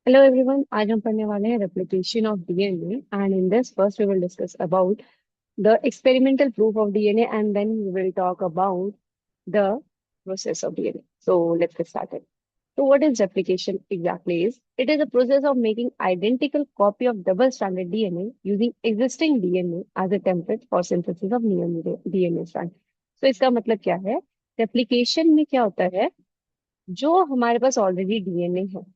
Hello everyone, आज हम पढ़ने वाले हैं replication of DNA and in this first we will discuss about the experimental proof of DNA and then we will talk about the process of DNA. So let's get started. So what is replication exactly is? It is a process of making identical copy of double-stranded DNA using existing DNA as a template for synthesis of new DNA strand. So इसका मतलब क्या है? Replication में क्या होता है? जो हमारे पास ऑलरेडी डीएनए है,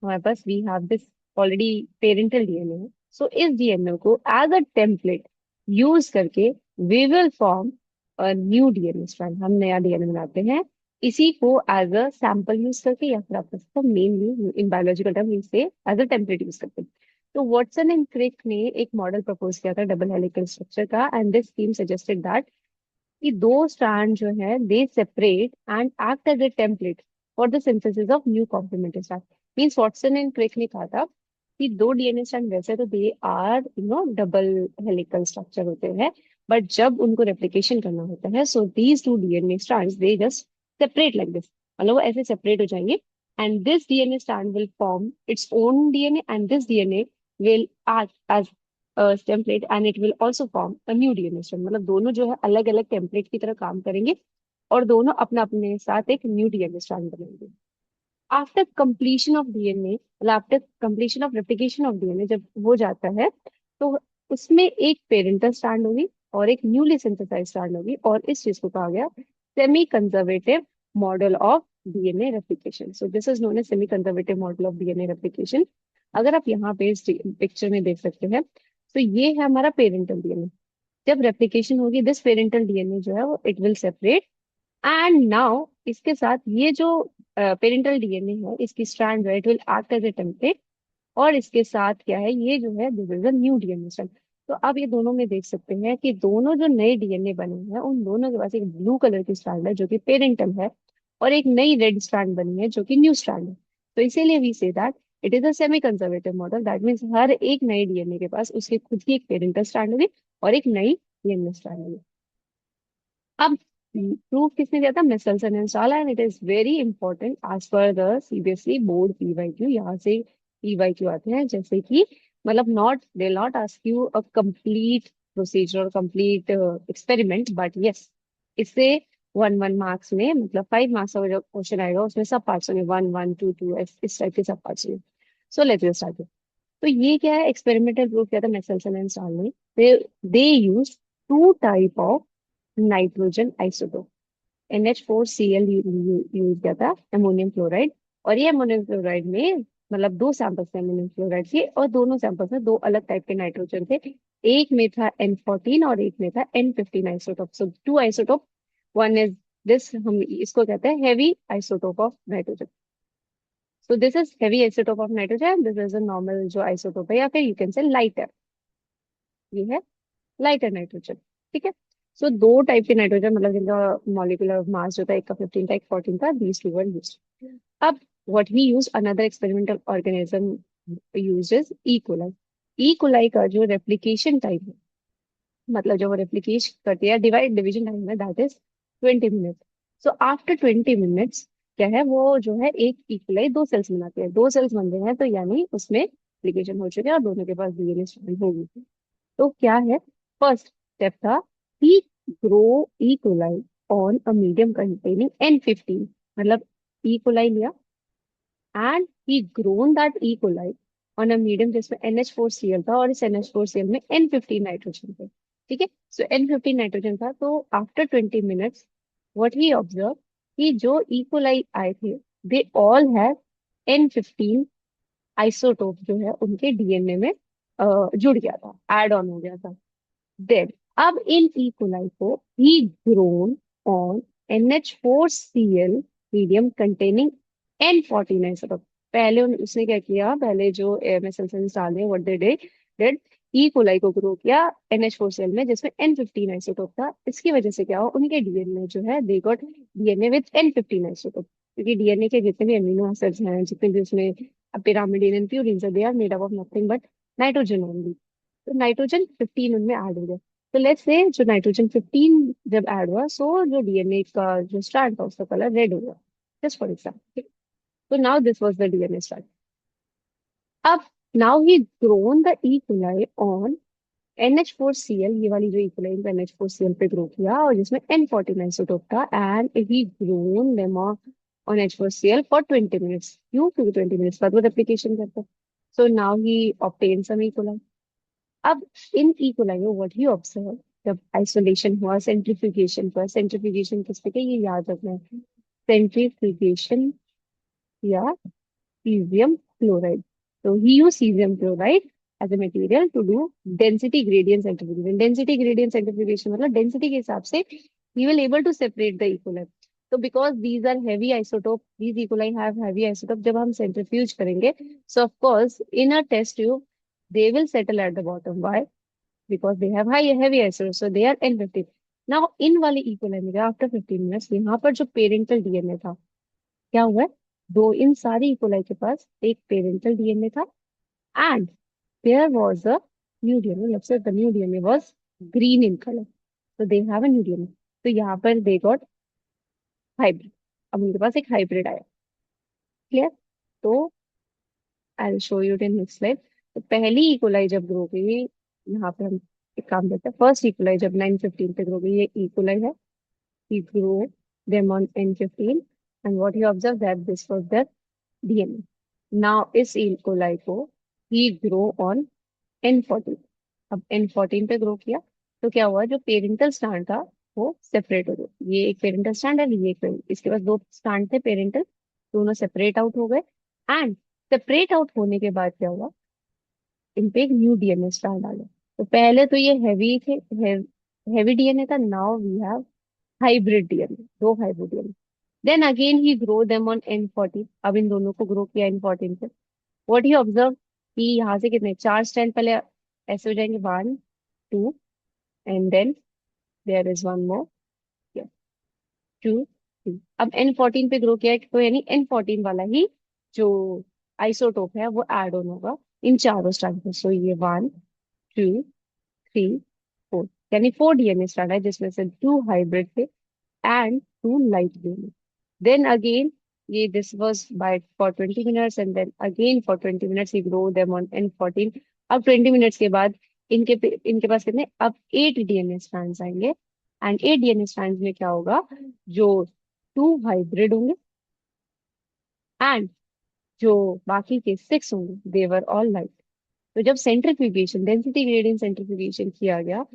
हमारे पास we have this already parental DNA है, सो इस डीएनए को एज अ टेम्पलेट यूज करके we will form a new DNA strand. हम नया डीएनए बनाते हैं इसी को एज अ सैंपल यूज करके, या फिर आप इसको मेनली इन बायोलॉजिकल टर्म से एज अ टेम्पलेट यूज करते हैं। तो वॉटसन एंड क्रिक ने एक मॉडल प्रपोज किया था डबल हेलिकल स्ट्रक्चर का, and this team suggested that कि दो स्ट्रैंड जो है they separate and act as a template for the synthesis of new complementary strand. Means Watson and Crick ने कहा था कि दो डीएनए स्ट्रैंड वैसे तो they are double helical structure होते हैं, बट जब उनको रेप्लिकेशन करना होता है so these two DNA strands they just separate like this, मतलब वो ऐसे सेपरेट हो जाएंगे and this DNA strand will form its own DNA and this DNA will act as template and it will also form a new DNA strand. मतलब दोनों जो है अलग अलग टेम्पलेट की तरह काम करेंगे और दोनों अपना अपने साथ एक न्यू डीएनए स्ट्रैंड बनाएंगे। आफ्टर कंप्लीशन ऑफ डीएनए, मतलब after completion of replication of DNA जब हो जाता है तो उसमें एक पेरेंटल स्ट्रैंड होगी और एक न्यूली सिंथेसाइज स्ट्रैंड होगी, और इस चीज को कहा गया semi conservative model of DNA replication. So this is known as semi conservative model of DNA replication. अगर आप यहाँ पे इस पिक्चर में देख सकते हैं तो ये है हमारा पेरेंटल डीएनए। जब रेप्लिकेशन होगी दिस पेरेंटल डीएनए जो है वो it will separate, and now इसके साथ ये जो पेरेंटल डीएनए है इसकी स्ट्रैंड है it will act as a template, और इसके साथ क्या है ये जो है this is a new DNA strand. तो आप ये दोनों में देख सकते हैं कि दोनों जो नए डीएनए बने हैं उन दोनों के पास एक ब्लू कलर की स्ट्रैंड है जो कि पेरेंटल है, और एक नई रेड स्ट्रैंड बनी है जो कि न्यू स्ट्रैंड है। तो इसीलिए we say that it is a semi conservative model. That means हर एक नए डीएनए के पास उसकी खुद की एक पेरेंटल स्ट्रैंड होगी और एक नई डीएनए स्ट्रैंड होगी। अब प्रूफ किसने दिया था? Meselson and Stahl, and it is very important as per the CBSE board PYQ. यहाँ से पीवाईक्यू आते हैं, जैसे कि मतलब not they not ask you a complete procedure और कंप्लीट एक्सपेरिमेंट, बट यस इससे वन वन मार्क्स में, मतलब 5 मार्क्स का जो क्वेश्चन आएगा उसमें सब पार्ट्स होंगे, 1 1 2 2 इस टाइप के सब पार्ट्स होंगे। So let's get started. तो ये क्या है? एक्सपेरिमेंटल प्रूफ किया था मेसल्सन एंड साल ने। They use two type of nitrogen isotope, NH4Cl use किया था, अमोनियम क्लोराइड। और ये अमोनियम क्लोराइड में मतलब दो सैंपल्स थे अमोनियम क्लोराइड के, और दोनों सैंपल्स में दो अलग टाइप के नाइट्रोजन थे। एक में था N14 और एक में था N15 isotope. So two isotope, one is this, हम इसको कहते हैं heavy isotope of nitrogen. So this is heavy isotope of nitrogen, this is a normal जो आइसोटोप है, या फिर यू कैन से लाइटर, ये है लाइटर नाइट्रोजन। ठीक है। सो दो टाइप के नाइट्रोजन, मतलब जिनका मॉलिक्यूलर मास जो था, एक का 15 था एक 14 था, दीज टू वर यूज्ड। अब what he use another experimental organism uses E coli. E coli का जो रेप्लिकेशन टाइम है, मतलब जो वो रेप्लिकेट करती है, डिवाइड डिवीजन टाइम है, that is 20 minute. So after 20 minutes क्या है, वो जो है एक ई कोलाई दो सेल्स बनाते हैं, दो सेल्स बन रहे हैं तो यानी उसमें रेप्लिकेशन हो चुके हैं और दोनों के पास डीएनए स्ट्रैंड होगी। तो क्या है? फर्स्ट स्टेप था he grow E coli on a medium containing N15, मतलब ई कोलाई लिया and he grown that E coli on a medium जिसमें NH4Cl था, और इस NH4Cl में N15 नाइट्रोजन थे। ठीक है। सो N15 नाइट्रोजन था, तो after 20 minutes what he observe कि जो ई कोलाई आए थे they all have N15 isotope जो है उनके डीएनए में जुड़ गया था, एड ऑन हो गया था। देन अब इन ई कोलाई को he grown on NH4Cl medium containing N14 isotope. पहले उसने क्या किया, पहले जो MSLसन डाले what they did, E coli को ग्रो किया NH4Cl में जिसमें N15 आइसोटोप था। इसकी वजह से क्या हुआ, उनके डीएनए जो है they got DNA with N15 isotope, क्योंकि डीएनए के जितने भी अमीनो एसिड्स हैं, जितने भी उसमें pyrimidine and purine, they are made up of nothing but nitrogen only. तो नाइट्रोजन 15 उनमें ऐड हो गया। तो लेट्स से जो नाइट्रोजन 15 जब ऐड हुआ सो जो डीएनए का जो स्ट्रैंड था उसका कलर रेड हो गया, जस्ट फॉर एग्जाम्पल। तो now this was the DNA strand. अब now he grown the E coli on NH4Cl, ये वाली जो इक्वलाइन पे NH4Cl पे ग्रो किया और जिसमें N14 आइसोटोप था, and he grown them on H4Cl for 20 minutes. क्यों? क्योंकि 20 मिनट्स बाद वो रेप्लिकेशन करता है। सो नाउ ही ऑब्टेन सम इक्वलाइन। अब इन इक्वलाइन में व्हाट ही ऑब्जर्व, जब आइसोलेशन हुआ सेंट्रीफ्यूगेशन पर, सेंट्रीफ्यूगेशन किससे क्या, ये याद रखना है, सेंट्रीफ्यूगेशन या cesium chloride. So he used cesium chloride as a material to do density gradient centrifugation. Density gradient centrifugation मतलब density के हिसाब से he will able to separate the E. coli. So because these are heavy isotope, these E. coli have heavy isotope, जब हम centrifuge करेंगे, so of course in a test tube they will settle at the bottom. Why? Because they have high heavy isotopes, so they are N15. Now इन वाले E. coli में after 15 minutes यहाँ पर जो parental DNA था, क्या हुआ है, दो इन सारी इकोलाई के पास एक पेरेंटल डीएनए था, and there was a new DNA, let's say the new DNA was green in colour, तो they have a new DNA. तो यहाँ पर दे गॉट हाइब्रिड, अब उनके पास एक हाइब्रिड आया। क्लियर? तो I will show you in next slide. तो पहली इकोलाई जब ग्रो हुई, यहाँ पे हम एक काम करते हैं, फर्स्ट इकोलाई जब 9:15 पे ग्रो हुई, ये इकोलाई है, he grew them on N15, and what he observed that this was their DNA. Now इस E. coli को he grow on N14। अब N14 पे ग्रो किया तो क्या हुआ, जो पेरेंटल स्टैंड था वो सेपरेट हो गया। ये एक पेरेंटल स्टैंड है, ये एक इसके पास दो स्टैंड थे पेरेंटल, दोनों सेपरेट आउट हो गए। एंड सेपरेट आउट होने के बाद क्या हुआ, इन पे एक न्यू डीएनए स्टैंड आ गया। तो पहले तो ये हैवी थे, हैवी डीएनए था, now we have hybrid DNA, दो hybrid DNA. Then again he grow them on N14। अब इन दोनों को ग्रो किया N14 पे। व्हाट ही ऑब्जर्व कि यहाँ से कितने चार स्ट्रैंड पहले ऐसे हो जाएंगे, 1 2, and then there is one more, 2 3। अब N14 पे ग्रो किया है, तो यानी N14 वाला ही जो आइसोटोप है वो एड ऑन होगा इन चारों स्ट्रैंड पे। सो ये 1 2 3 4, यानी 4 डीएनए स्ट्रैंड है, जिसमें से 2 हाइब्रिड थे and 2 light DNA. Then again, this was by for 20 minutes, and then again for 20 minutes he grew them on N14। अब 20 मिनट्स के बाद इनके पास कितने, अब 8 डीएनए स्ट्रैंड्स आएंगे, एंड 8 डीएनए स्ट्रैंड्स में क्या होगा, जो 2 हाइब्रिड होंगे एंड जो बाकी के 6 होंगे देवर ऑल लाइट। तो जब सेंट्रीफ्यूगेशन, डेंसिटी ग्रेडियंट सेंट्रीफ्यूगेशन किया गया,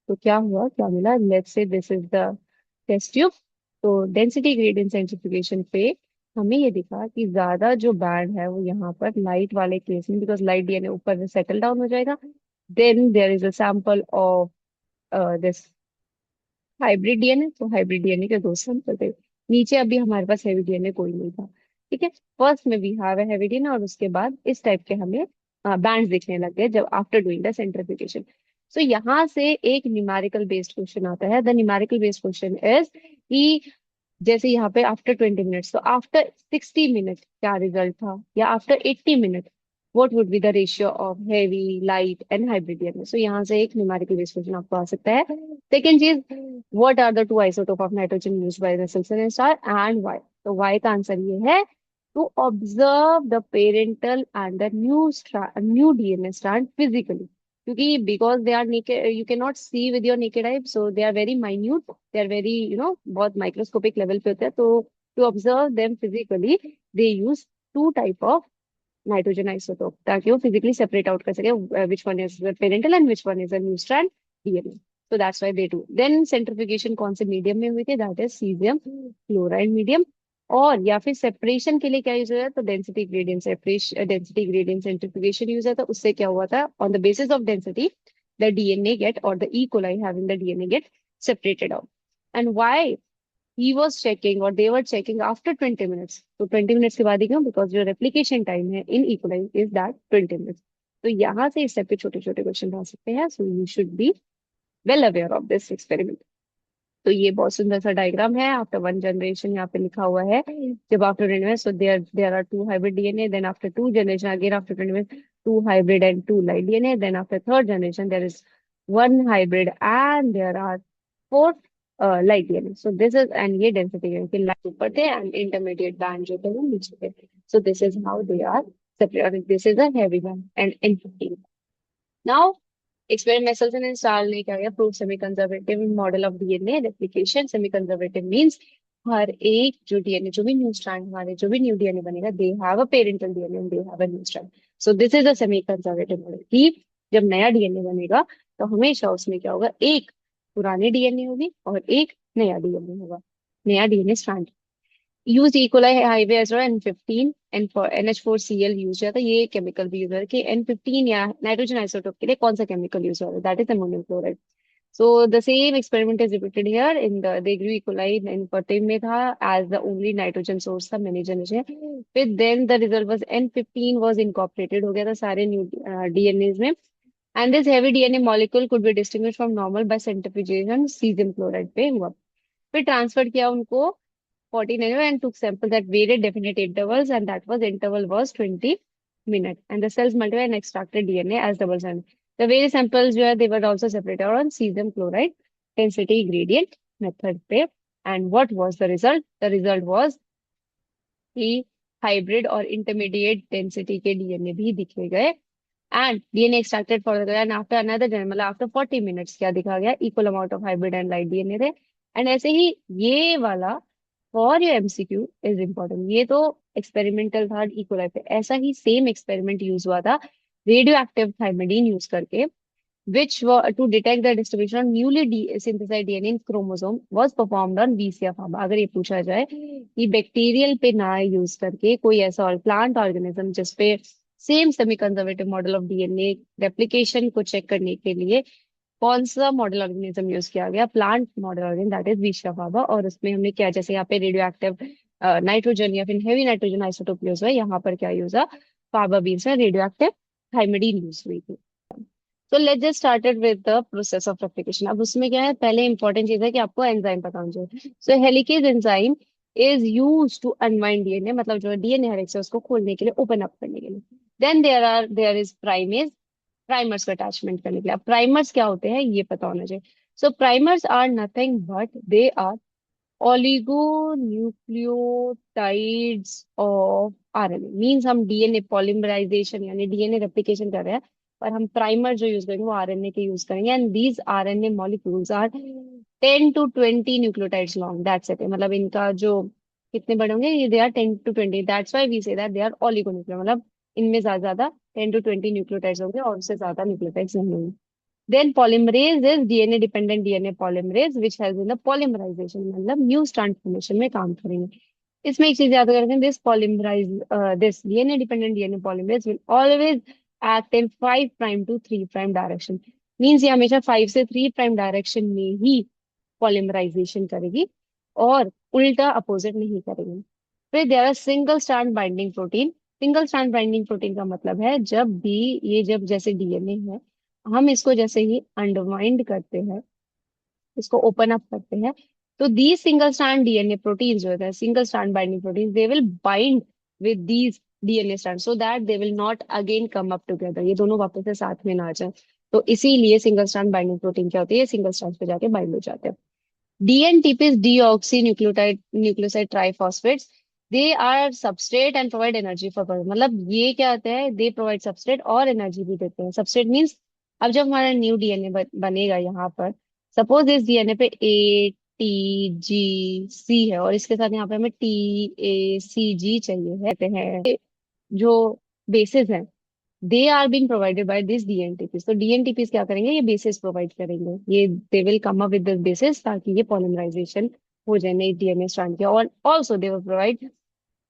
तो क्या हुआ, क्या मिला, let's say this is the test tube. तो डेंसिटी ग्रेडियंट सेंट्रीफ्यूगेशन पे हमें ये दिखा कि ज्यादा जो बैंड है वो यहाँ पर लाइट वाले केस में, बिकॉज लाइट डीएनए ऊपर से सेटल डाउन हो जाएगा। Then there is a sample of this hybrid DNA, तो हाइब्रिड डीएनए के दो सैंपल थे। नीचे अभी हमारे पास हैवी डीएनए कोई नहीं था। ठीक है, फर्स्ट में वी हैव हैवी डीएनए, और उसके बाद इस टाइप के हमें बैंड दिखने लग गए जब after doing the centrifugation. So यहाँ से एक न्यूमेरिकल बेस्ड क्वेश्चन आता है। The numerical based question is कि जैसे यहाँ पे आफ्टर 20 मिनट्स, तो आफ्टर 60 मिनट क्या रिजल्ट था, या after 80 minute what would be the ratio of heavy light and hybrid DNA. So यहाँ से एक न्यूमेरिकल बेस्ड क्वेश्चन आपको आ सकता है। सेकेंड चीज, what are the two isotope of nitrogen used by the Meselson Stahl and why. तो why का answer ये है, to observe the parental and the new DNA strand physically, क्योंकि because they are naked, you can not see with your naked eye, so they are very minute, they are very बहुत microscopic level पे होते हैं। तो to observe them physically they use two type of nitrogen isotope, ताकि वो physically separate out कर सके which one is parental and which one is a new strand DNA. So that's why they do. Then centrifugation कौन से medium में हुई थी, that is caesium chloride medium. और या फिर सेपरेशन के लिए क्या यूज होता है, तो density gradient separation, density gradient centrifugation use है। तो उससे क्या हुआ था, on the basis of density the DNA get, और the E coli having the DNA get separated out. And why he was checking or they were checking after 20 minutes, तो 20 minutes के बाद ही क्यों, बिकॉज जो रेप्लिकेशन टाइम है इन E. coli is that 20 minutes. तो यहाँ से इस टाइप के छोटे छोटे क्वेश्चन आ सकते हैं, so you should be well aware of this experiment. तो ये बहुत सुंदर सा डायग्राम है। आफ्टर 1 जनरेशन यहाँ पे लिखा हुआ है, जब after 20 so there are 2 hybrid DNA, then after 2 generation again after 20 2 hybrid and 2 light DNA, then after third generation there is 1 hybrid and there are 4 light DNA. So this is, and ये density के light ऊपर थे and intermediate band जो थे वो नीचे थे। So this is how they are separate. This is a heavy one and N15. Now, experiment Messelson and Stahl ने क्या किया, prove semi-conservative model of DNA replication. Semi-conservative means हर एक जो डीएनए, जो भी न्यू स्ट्रैंड, हमारे जो भी न्यू डीएनए बनेगा, दे have a parental DNA and they have a new strand. So this is a semi conservative model कि जब नया डीएनए बनेगा तो हमेशा उसमें क्या होगा, एक पुराने डीएनए होगी और एक नया डीएनए होगा, नया DNA strand. Use E coli heavy as N15 and for NH4Cl use किया था. ये केमिकल भी यूज है कि N15 या नाइट्रोजन आइसोटोप के लिए कौन सा केमिकल यूज हो रहा है, that is ammonium chloride. So the same experiment is repeated here in the grew E. coli in Patim में था as the only nitrogen source था many generation. फिर then the result was N15 was incorporated हो गया था सारे new DNAs में, and this heavy DNA molecule could be distinguished from normal by centrifugation cesium chloride पे हुआ. फिर ट्रांसफर किया उनको 14 nano and took samples at very definite intervals, and that was interval was 20 minutes, and the cells multiplied and extracted DNA as double strand. The various samples were they were also separated on cesium chloride density gradient method पे. And what was the result? The result was कि hybrid और intermediate density के DNA भी दिखे गए. And DNA extracted for the end after another मतलब after 40 minutes क्या दिखा गया, equal amount of hybrid and light DNA थे. एंड ऐसे ही ये वाला for your MCQ is important. ये तो एक्सपेरिमेंटल था इकोलाई पे, ऐसा ही सेम एक्सपेरिमेंट यूज हुआ था रेडियो एक्टिव थाइमिडीन यूज करके, which were to detect the distribution of newly synthesized DNA in chromosome was performed on VCF. अगर ये पूछा जाए कि बैक्टीरियल पे ना यूज करके कोई ऐसा और प्लांट ऑर्गेनिज्म जिसपे same semi conservative model of DNA replication को चेक करने के लिए कौन सा मॉडल ऑर्गेनिज्म यूज किया गया, plant model organism that is Vicia faba. और उसमें हमने क्या, जैसे यहाँ पे रेडियो एक्टिव नाइट्रोजन या फिर हेवी नाइट्रोजन आइसोटोप यूज हुआ, यहाँ पर क्या यूज हुआ, फाबा बीन्स में रेडियो एक्टिव थाइमिडीन यूज हुई थी. तो let's just started with the process of replication. अब उसमें क्या है, पहले इंपॉर्टेंट चीज है कि आपको एंजाइम पता होना चाहिए. So helicase enzyme is use to unwind DNA, मतलब जो डीएनए हेलिक्स है उसको खोलने के लिए, ओपन अप करने के लिए. Then there is primase, primers को अटैचमेंट करने के लिए. अब प्राइमर्स क्या होते हैं ये पता होना चाहिए. So primers are nothing but they are oligonucleotides of RNA. Means हम डीएनए पॉलीमराइजेशन यानी डीएनए रेप्लिकेशन कर रहे हैं, पर हम प्राइमर जो यूज करेंगे वो आरएनए के यूज करेंगे. And these RNA molecules are 10 to 20 nucleotides long, that's it. मतलब इनका जो कितने बड़े होंगे, ये they are 10 to 20, that's why we say that they are oligonuclear. मतलब इनमें ज्यादा ज्यादा 10 to 20 न्यूक्लियोटाइड्स होंगे और उससे ज्यादा न्यूक्लियोटाइड्स नहीं होंगे. Then polymerase is DNA dependent DNA polymerase which helps in the polymerization, मतलब न्यू स्ट्रैंड फॉर्मेशन में काम करेंगे. इसमें एक चीज याद रखें, this DNA dependent DNA polymerase will always act in 5 prime to 3 prime direction. Means ये हमेशा 5 से 3 प्राइम डायरेक्शन में ही पॉलीमराइजेशन करेगी और उल्टा अपोजिट नहीं करेगी. फिर there are single strand binding protein. Single strand binding protein का मतलब है जब भी ये, जब जैसे डीएनए है, हम इसको जैसे ही अनवाइंड करते हैं, इसको ओपन अप करते हैं, तो दी सिंगल स्ट्रैंड डीएनए प्रोटीन जो होता है, single strand binding protein, they will bind with these DNA strand so that they will not again come up together, ये दोनों वापस से साथ में ना आ जाए. तो इसीलिए सिंगल स्ट्रैंड बाइंडिंग प्रोटीन क्या होती है, सिंगल स्ट्रैंड पे जाके बाइंड हो जाते हैं. DNTP is deoxynucleotide nucleoside triphosphates. They are substrate and provide energy for body. मतलब ये क्या होता है, दे प्रोवाइड सबस्ट्रेट और एनर्जी भी देते हैं. सबस्ट्रेट मीन्स अब जब हमारा न्यू डीएनए बनेगा यहाँ पर, सपोज इस डीएनए पे ATGC है और इसके साथ यहाँ पे हमें TACG चाहिए है, कहते हैं जो बेसिस हैं, they are being provided by this dNTPs. तो डीएनटीपीस क्या करेंगे, ये बेसिस प्रोवाइड करेंगे, ये they will come up with this bases ताकि ये पॉलीमराइजेशन हो जाए नई डीएनए स्ट्रैंड के. और also they will provide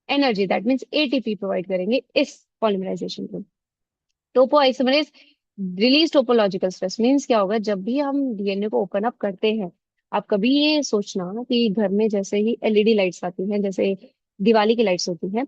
energy, that means ATP provide करेंगे इस पॉलीमराइजेशन को. Topoisomerase release topological stress. Means क्या होगा, जब भी हम डीएनए को ओपन अप करते हैं, आप कभी ये सोचना कि घर में जैसे ही एलईडी लाइट्स आती हैं, जैसे दिवाली की लाइट्स होती हैं,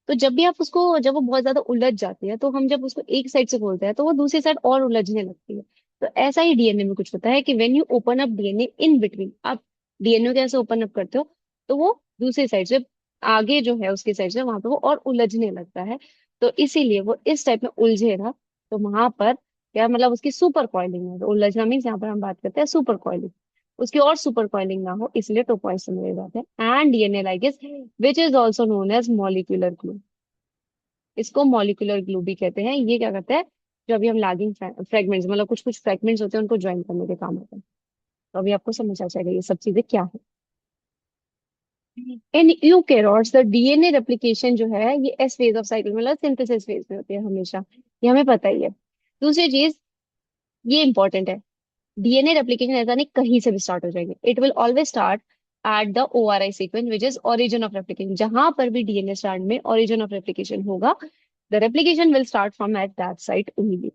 तो जब भी आप उसको, जब वो बहुत ज्यादा उलझ जाती है तो हम जब उसको एक साइड से खोलते हैं तो वो दूसरी साइड और उलझने लगती है. तो ऐसा ही डीएनए में कुछ होता है कि when you open up DNA in between, आप डीएनए को कैसे ओपन अप करते हो, तो वो दूसरी साइड से, आगे जो है उसकी साइड से, वहां पे वो और उलझने लगता है. तो इसीलिए वो इस टाइप में उलझेगा. तो वहां पर क्या, मतलब उसकी सुपर कॉइलिंग है. तो उलझना मीन्स यहाँ पर हम बात करते हैं सुपर कॉइलिंग, उसकी और सुपर कॉइलिंग ना हो, इसलिए टोपोइसोमरेज आते हैं. And DNA ligase which is also known as molecular glue इसको मॉलिक्यूलर ग्लू भी कहते हैं। ये क्या करता है, जो अभी हम लैगिंग फ्रेगमेंट्स, मतलब कुछ कुछ फ्रेगमेंट्स होते हैं, उनको ज्वाइन करने के काम आता है। तो अभी आपको समझ आ जाएगा ये सब चीजें क्या है। इन यूकेरियोट्स द डीएनए रेप्लिकेशन जो है ये एस फेज ऑफ साइकिल, मतलब सिंथेसिस फेज में होती है हमेशा। ये हमें पता ही है। दूसरी चीज, ये इंपॉर्टेंट है, डीएनए रेप्लिकेशन ऐसा नहीं कहीं से भी स्टार्ट हो जाएंगे। It will always start at the ORI sequence which is origin of replication. जहां पर भी डीएनए स्ट्रैंड में ओरिजिन ऑफ रेप्लिकेशन होगा, the replication will start from at that site only.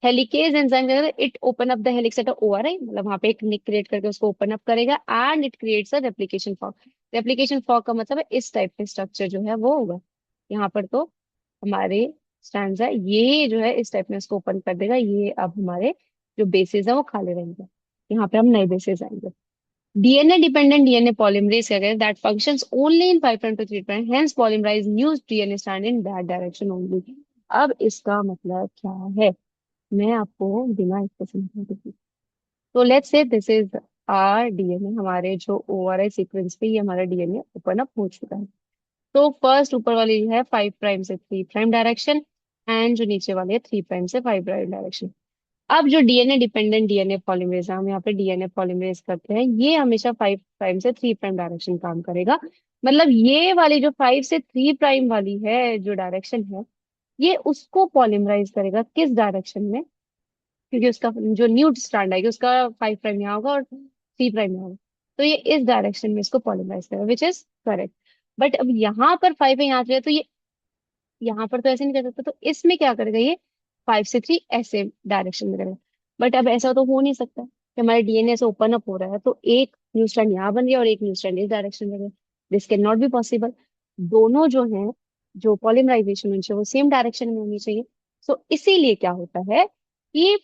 Helicase enzyme it open up the helix at ORI, मतलब वहां पे एक nick create करके उसको ओपन अप करेगा and it creates a replication fork. Replication fork का मतलब है इस टाइप के स्ट्रक्चर जो है वो होगा। यहाँ पर तो हमारे स्टैंड है, ये जो है इस टाइप में इसको ओपन कर देगा। ये अब हमारे जो बेसिस है वो खाली रहेंगे। यहाँ पे हम नए बेसिस आएंगे। डीएनए डिपेंडेंट डीएनए पॉलीमरेज क्या है, that functions only in 5 to 3 hence polymerise new DNA strand in that direction only. अब इसका मतलब क्या है, मैं आपको बिना इसको समझा दूंगी। तो let's say this is are DNA, हमारे जो ओआरआई सीक्वेंस पे ये हमारा डीएनए ओपन अप हो चुका है। तो फर्स्ट ऊपर वाली है 5 प्राइम से 3 प्राइम डायरेक्शन, एंड जो नीचे वाली है 3 प्राइम से 5 प्राइम डायरेक्शन। अब जो डीएनए डिपेंडेंट डीएनए पॉलीमरेज है, हम यहाँ पे डीएनए पॉलीमरेज करते हैं, ये हमेशा 5 प्राइम से 3 प्राइम डायरेक्शन काम करेगा। मतलब ये वाली जो 5 से 3 प्राइम वाली है जो डायरेक्शन है, ये उसको पॉलीमराइज करेगा किस डायरेक्शन में, क्योंकि उसका जो न्यू स्ट्रैंड आएगा उसका 5 प्राइम यहाँ होगा और 3 प्राइम यहाँ होगा। तो ये इस डायरेक्शन में इसको पॉलीमराइज करेगा विच इज करेक्ट। बट अब यहाँ पर 5 है, यहाँ 3 है, तो ये यहाँ पर तो ऐसे नहीं कर सकता, तो इसमें क्या करेगा ये 5 से 3 ऐसे डायरेक्शन में करेगा। बट अब ऐसा तो हो नहीं सकता कि हमारे डीएनए से ओपन अप हो रहा है तो एक न्यू स्ट्रैंड यहाँ बन गया और एक न्यू स्ट्रैंड इस डायरेक्शन में गया। This can not be possible. दोनों जो हैं, जो पॉलीमराइजेशन होनी चाहिए वो सेम डायरेक्शन में होनी चाहिए। सो इसीलिए क्या होता है कि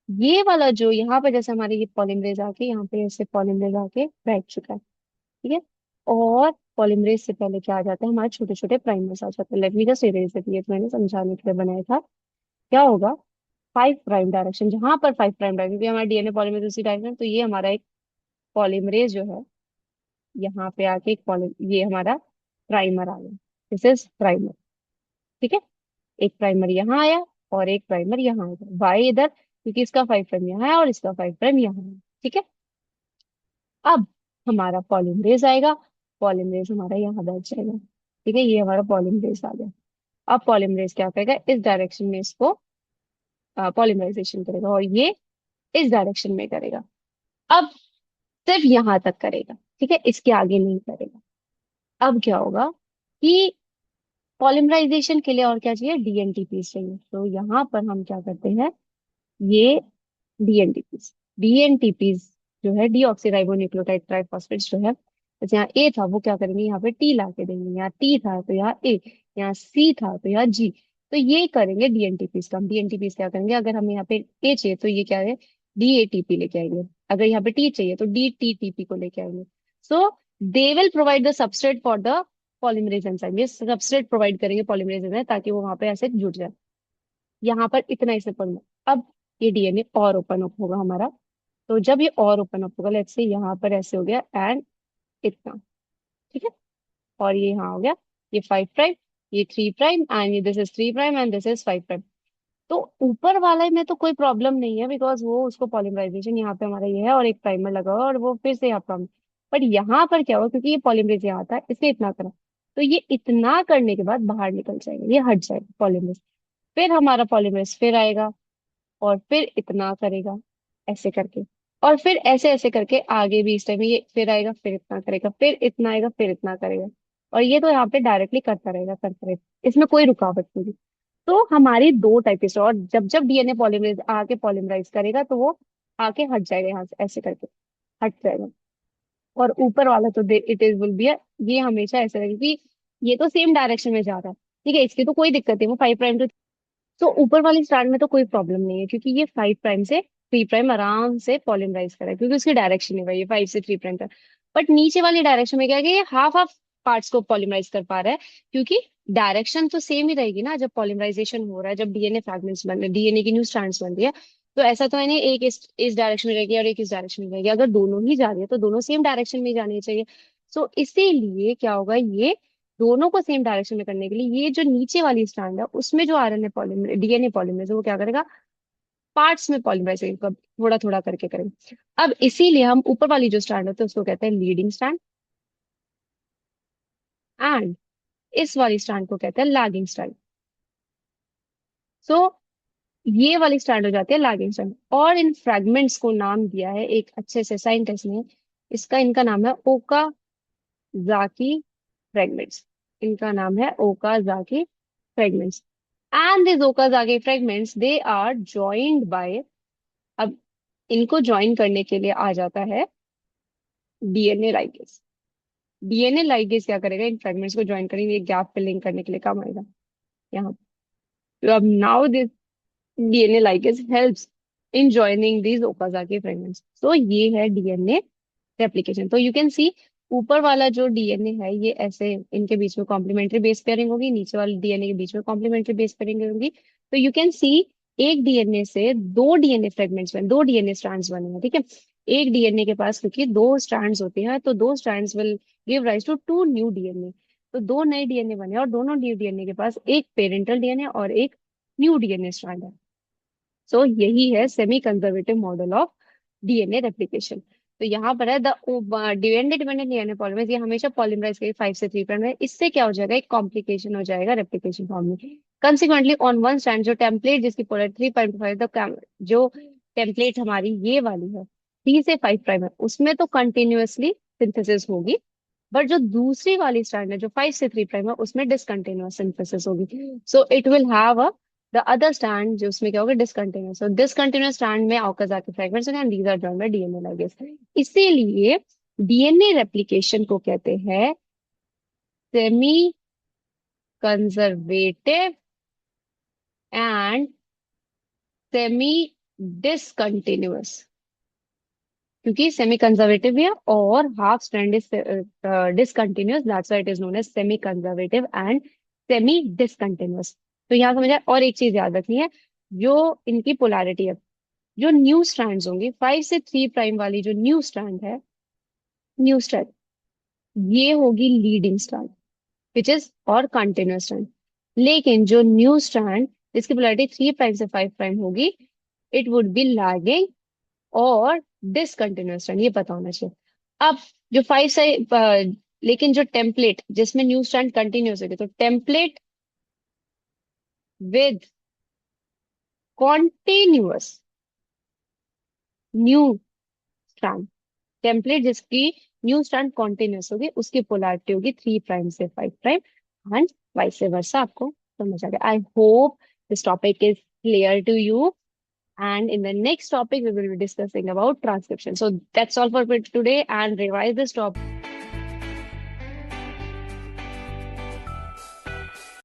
ये वाला जो यहाँ पे जैसे हमारे ये पॉलीमरेज आके यहाँ पे ऐसे पॉलीमरेज आके बैठ चुका है, ठीक है। और पॉलीमरेज से पहले क्या आ जाता है, हमारे छोटे छोटे प्राइमर्स आ जाते हैं। Let me just erase it, ये तो मैंने समझाने के लिए बनाया था। क्या होगा, 5 प्राइम डायरेक्शन, जहां पर 5 प्राइम डायरेक्शन, क्योंकि हमारा डीएनए पॉलीमरेज उसी डायरेक्शन, तो ये हमारा एक पॉलीमरेज जो है यहाँ पे आके एक पॉली, ये हमारा प्राइमर आ गया। दिस इज प्राइमर, ठीक है। एक प्राइमर यहाँ आया और एक प्राइमर यहाँ आया, वाई इधर, क्योंकि इसका 5 प्राइम यहाँ है और इसका 5 प्राइम यहाँ है, ठीक है। अब हमारा पॉलीमरेज आएगा, पॉलीमरेज हमारा यहाँ बैठ जाएगा, ठीक है। ये हमारा पॉलीमरेज आ गया। अब पॉलीमरेज क्या करेगा, इस डायरेक्शन में इसको पॉलीमराइजेशन करेगा और ये इस डायरेक्शन में करेगा। अब सिर्फ यहाँ तक करेगा, ठीक है, इसके आगे नहीं करेगा। अब क्या होगा कि पॉलीमराइजेशन के लिए और क्या चाहिए, डीएनटीपी चाहिए। तो यहाँ पर हम क्या करते हैं, ये डीएनटीपीज, डीएनटीपीज जो है डीऑक्सीराइबोन्यूक्लियोटाइड ट्राइफॉस्फेट्स जो है, जैसे यहाँ ए था वो क्या करेंगे, यहाँ पे टी ला के देंगे। यहाँ टी था तो यहाँ ए, यहाँ सी था तो यहाँ जी। तो ये करेंगे डीएनटीपीज का। हम डीएनटीपीज क्या करेंगे, अगर हमें यहाँ पे ए चाहिए तो ये क्या है, डीएटीपी लेके आएंगे। अगर यहाँ पे टी चाहिए तो डीटीटीपी को लेके आएंगे। So they will provide the substrate for the polymerase enzyme. ये सबस्ट्रेट प्रोवाइड करेंगे पॉलीमरेज एंजाइम ताकि वो वहां पे ऐसे जुड़ जाए। यहाँ पर इतना ही सिंपल। अब ये डीएनए और ओपन अप होगा हमारा। तो जब ये और ओपन अप होगा, लेट्स से यहाँ पर ऐसे हो गया एंड इतना, ठीक है। और ये यहाँ हो गया, ये 5 प्राइम, ये 3 प्राइम, एंड ये this is 3 prime and this is 5 prime. तो ऊपर वाले में तो कोई प्रॉब्लम नहीं है, बिकॉज वो उसको पॉलीमराइजेशन यहाँ पे हमारा ये है और एक प्राइमर लगा हुआ है और वो फिर से यहाँ पर। बट यहाँ पर क्या हुआ, क्योंकि ये पॉलीमरेज यहाँ आता है इसलिए इतना करा। तो ये इतना करने के बाद बाहर निकल जाएगा, ये हट जाएगा पॉलीमरेज। फिर हमारा पॉलीमरेज फिर आएगा और फिर इतना करेगा ऐसे करके, और फिर ऐसे ऐसे करके आगे भी इस टाइम ये फिर आएगा, फिर इतना करेगा, फिर इतना आएगा, फिर इतना करेगा। और ये तो यहाँ पे डायरेक्टली करता रहेगा, इसमें कोई रुकावट नहीं है। तो हमारी दो टाइप की और जब जब डीएनए पॉलीमरेज आके पॉलीमराइज करेगा तो वो आके हट जाएगा यहाँ से ऐसे करके, हट जाएगा। और ऊपर वाला तो इट इज विल बी, ये हमेशा ऐसे रहेगा कि ये तो सेम डायरेक्शन में जा रहा है, ठीक है, इसकी तो कोई दिक्कत नहीं, वो 5 प्राइम तो ऊपर वाली स्ट्रैंड में तो कोई प्रॉब्लम नहीं है, क्योंकि ये 5 प्राइम से 3 प्राइम आराम से पॉलीमराइज करा है, क्योंकि उसकी डायरेक्शन है वही 5 से 3 प्राइम का। बट नीचे वाली डायरेक्शन में क्या है कि ये हाफ हाफ पार्ट्स को पॉलीमराइज कर पा रहा है, क्योंकि डायरेक्शन तो सेम ही रहेगी ना। जब पॉलीमराइजेशन हो रहा है, जब डीएनए फ्रैगमेंट्स बन रहे हैं, डीएनए की न्यू स्ट्रैंड्स बन रही है, तो ऐसा तो है नहीं एक इस डायरेक्शन में रहेगी और एक इस डायरेक्शन में रहेगी। अगर दोनों ही जा रही है तो दोनों सेम डायरेक्शन में ही जानी चाहिए। सो इसीलिए क्या होगा, ये दोनों को सेम डायरेक्शन में करने के लिए ये जो नीचे वाली स्ट्रैंड है उसमें जो आरएनए पॉलीमरेज डीएनए पॉलीमरेज है वो क्या करेगा, पार्ट्स में पॉलीमराइज थोड़ा थोड़ा करके करेंगे। अब इसीलिए हम ऊपर वाली जो स्ट्रैंड होती है उसको कहते हैं लीडिंग स्ट्रैंड, एंड इस वाली स्ट्रैंड को कहते हैं लैगिंग स्ट्रैंड। सो ये वाली स्ट्रैंड हो जाती है लैगिंग स्ट्रैंड, और इन फ्रेगमेंट्स को नाम दिया है एक अच्छे से साइंटिस्ट ने, इनका नाम है ओकाजाकी फ्रेगमेंट्स। इनका नाम है Okazaki fragments. And this Okazaki fragments they are joined by, अब इनको ज्वाइन करने के लिए आ जाता है डीएनए लाइगेज। डीएनए लाइगेज क्या करेगा, इन फ्रेगमेंट्स को ज्वाइन करेंगे, गैप फिलिंग करने के लिए काम आएगा यहाँ। तो अब now this DNA ligase helps in joining these Okazaki fragments. तो ये है डीएनए रेप्लिकेशन। तो यू कैन सी ऊपर वाला जो डीएनए है ये ऐसे इनके बीच में कॉम्प्लीमेंट्री बेस पेयरिंग होगी, नीचे वाले डीएनए के बीच में कॉम्प्लीमेंट्री बेस पेयरिंग होगी। तो यू कैन सी एक डीएनए से दो डीएनए फ्रेगमेंट्स बने, दो डीएनए स्ट्रैंड्स बने हैं, ठीक है। एक डीएनए के पास क्योंकि दो स्ट्रैंड्स होते हैं तो दो strands will give rise to two new DNA. तो दो नए डीएनए बने और दोनों न्यू डीएनए के पास एक पेरेंटल डीएनए और एक न्यू डीएनए स्ट्रैंड है। सो यही है semi conservative model of DNA replication. तो यहाँ पर है the DNA dependent DNA polymerase, ये हमेशा पॉलीमराइज करेगी 5 से 3 प्राइम में। इससे क्या हो जाएगा, एक कॉम्प्लिकेशन हो जाएगा रेप्लिकेशन फॉर्म में। कंसिक्वेंटली ऑन वन स्ट्रैंड जो टेम्पलेट जिसकी पोलर 3.5 द जो टेम्पलेट हमारी ये वाली है 3 से 5 प्राइम है उसमें तो कंटिन्यूअसली सिंथेसिस होगी, बट जो दूसरी वाली स्ट्रैंड है जो 5 से 3 प्राइम है उसमें डिसकंटिन्यूअस सिंथेसिस होगी। So it will have the other strand जो उसमें क्या होगा, डिसकंटिन्यूअस। सो डिसकंटिन्यूअस स्ट्रैंड में ऑकाजाकी फ्रेगमेंट्स होंगे and these are joined by DNA ligase. इसीलिए डीएनए रेप्लिकेशन को कहते हैं semi conservative and semi discontinuous, क्योंकि सेमी कंजर्वेटिव भी है और half strand is discontinuous, that's why it is known as semi conservative and semi discontinuous. तो यहाँ समझ आए। और एक चीज याद रखनी है, जो इनकी पोलैरिटी है, जो न्यू स्ट्रैंड्स होंगी 5 से 3 प्राइम वाली जो न्यू स्ट्रैंड है, न्यू स्ट्रैंड ये होगी लीडिंग स्ट्रैंड विच इज और कंटिन्यूअस स्ट्रैंड। लेकिन जो न्यू स्ट्रैंड जिसकी पोलैरिटी 3 प्राइम से 5 प्राइम होगी, इट वुड बी लैगिंग और डिसकंटिन्यूअस स्ट्रैंड, ये पता होना चाहिए। अब जो लेकिन जो टेम्पलेट जिसमें न्यू स्ट्रैंड कंटिन्यूअस होगी, तो template with continuous new strand, template जिसकी न्यू स्ट्रैंड कॉन्टिन्यूअस होगी उसकी पोलैरिटी होगी 3 प्राइम से 5 प्राइम एंड वाइस वर्सा। आपको समझ आ गया? I hope this topic is clear to you, and in the next topic we will be discussing about transcription. So that's all for today, and revise this topic